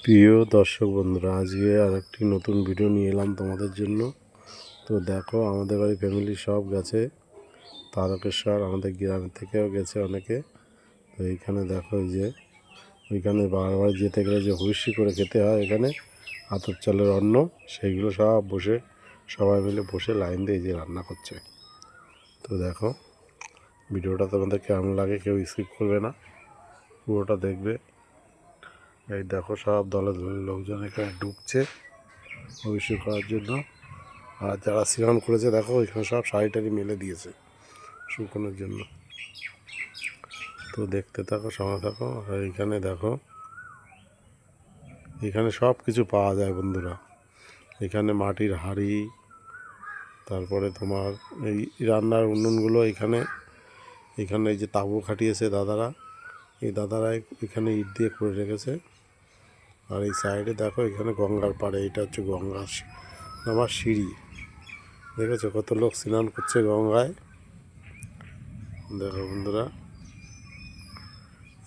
প্রিয় দর্শক বন্ধুরা, আজকে আর একটি নতুন ভিডিও নিয়ে এলাম তোমাদের জন্য। তো দেখো, আমাদের বাড়ি ফ্যামিলি সব গেছে তারকেশ্বর, আমাদের গ্রামের থেকেও গেছে অনেকে। তো এইখানে দেখো, এই যে ওইখানে বারবার যেতে গেলে যে হুইসি করে খেতে হয়, এখানে আতপ চালের অন্ন, সেইগুলো সব বসে সবাই মিলে বসে লাইন দিয়ে এই যে রান্না করছে। তো দেখো, ভিডিওটা তোমাদের কেমন লাগে কেউ স্কিপ করবে না, পুরোটা দেখবে। এই দেখো, সব দলে দলে লোকজন এখানে ঢুকছে অভিষেক করার জন্য। আর যারা স্নান করেছে দেখো, এখানে সব শাড়ি টাড়ি মেলে দিয়েছে শুকোনোর জন্য। তো দেখতে থাকো, সময় থাকো। আর এইখানে দেখো, এখানে সব কিছু পাওয়া যায় বন্ধুরা। এখানে মাটির হাঁড়ি, তারপরে তোমার এই রান্নার উনুনগুলো এখানে এখানে এই যে তাঁবু খাটিয়েছে দাদারা, এই দাদারাই এখানে ইট দিয়ে করে রেখেছে। আর এই সাইডে দেখো, এখানে গঙ্গার পাড়ে, এটা হচ্ছে গঙ্গার নামার সিঁড়ি। দেখেছো কত লোক স্নান করছে গঙ্গায়। দেখো বন্ধুরা,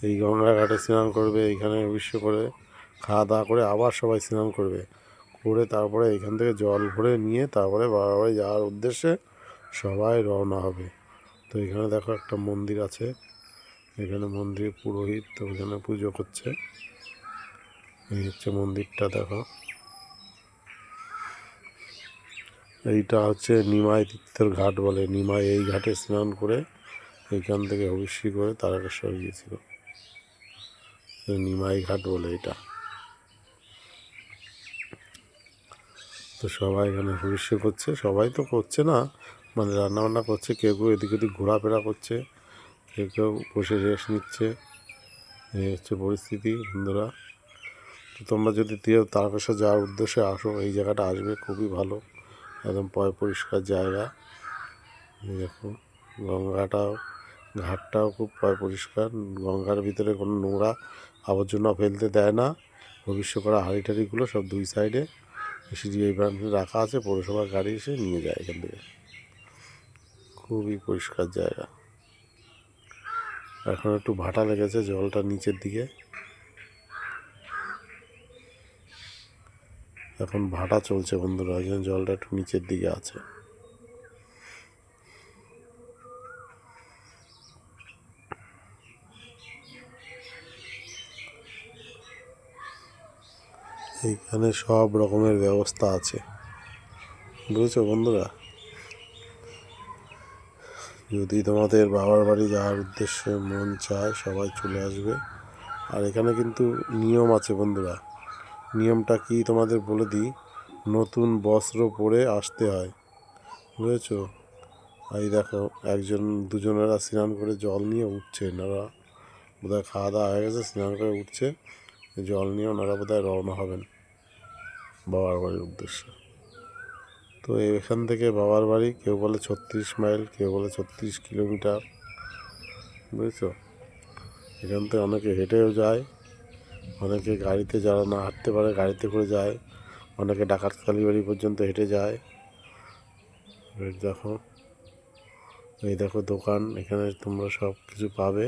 এই গঙ্গা ঘাটে স্নান করবে, এইখানে অবশ্য করে খাওয়া দাওয়া করে আবার সবাই স্নান করবে, করে তারপরে এখান থেকে জল ভরে নিয়ে তারপরে বাড়ি যাওয়ার উদ্দেশ্যে সবাই রওনা হবে। তো এখানে দেখো একটা মন্দির আছে, এখানে মন্দির পুরোহিত তো এখানে পুজো করছে। এই হচ্ছে মন্দিরটা, দেখো। এইটা হচ্ছে নিমাই তীর্থের ঘাট বলে, নিমাই এই ঘাটে স্নান করে এইখান থেকে হবিষ্যি করে তারকেশ্বর গিয়েছিল, নিমাই ঘাট বলে এটা। তো সবাই এখানে হবিষ্য করছে, সবাই তো করছে না, মানে রান্নাবান্না করছে, কেউ কেউ এদিক ওদিক ঘোরাফেরা করছে, কেউ কেউ বসে রেস্ট নিচ্ছে। এই হচ্ছে পরিস্থিতি বন্ধুরা। তো তোমরা যদি তারকেশ্বর যাওয়ার উদ্দেশ্যে আসো, এই জায়গাটা আসবে, খুবই ভালো, একদম পরিষ্কার জায়গা। দেখো, গঙ্গাটাও, ঘাটটাও খুব পরিষ্কার, গঙ্গার ভিতরে কোনো নোংরা আবর্জনা ফেলতে দেয় না। ভবিষ্য করা হাঁড়ি টাড়িগুলো সব দুই সাইডে সিঁড়ি এইবার রাখা আছে, পৌরসভার গাড়ি এসে নিয়ে যায় এখান থেকে। খুবই পরিষ্কার জায়গা। এখন একটু ভাটা লেগেছে, জলটা নিচের দিকে, এখন ভাটা চলছে বন্ধুরা, ওই জন্য জলটা একটু নিচের দিকে আছে। এইখানে সব রকমের ব্যবস্থা আছে, বুঝেছো বন্ধুরা। যদি তোমাদের বাবার বাড়ি যাওয়ার উদ্দেশ্যে মন চায়, সবাই চলে আসবে। আর এখানে কিন্তু নিয়ম আছে বন্ধুরা। নিয়মটা কি তোমাদের বলে দিই, নতুন বস্ত্র পরে আসতে হয়, বুঝেছো। এই দেখো, একজন দুজনেরা স্নান করে জল নিয়ে উঠছে, ওনারা বোধহয় খাওয়া দাওয়া হয়ে গেছে, স্নান করে উঠছে, জল নিয়ে ওনারা বোধহয় রওনা হবেন বাবার বাড়ির উদ্দেশ্যে। তো এখান থেকে বাবার বাড়ি কেউ বলে 36 মাইল, কেউ বলে 36 কিলোমিটার, বুঝেছো। এখান থেকে অনেকে হেঁটেও যায়, অনেকে গাড়িতে, যারা না হাঁটতে পারে গাড়িতে করে যায়, অনেকে ডাকাতখালি বাড়ি পর্যন্ত হেঁটে যায়। দেখো, এই দেখো দোকান, এখানে তোমরা সব কিছু পাবে।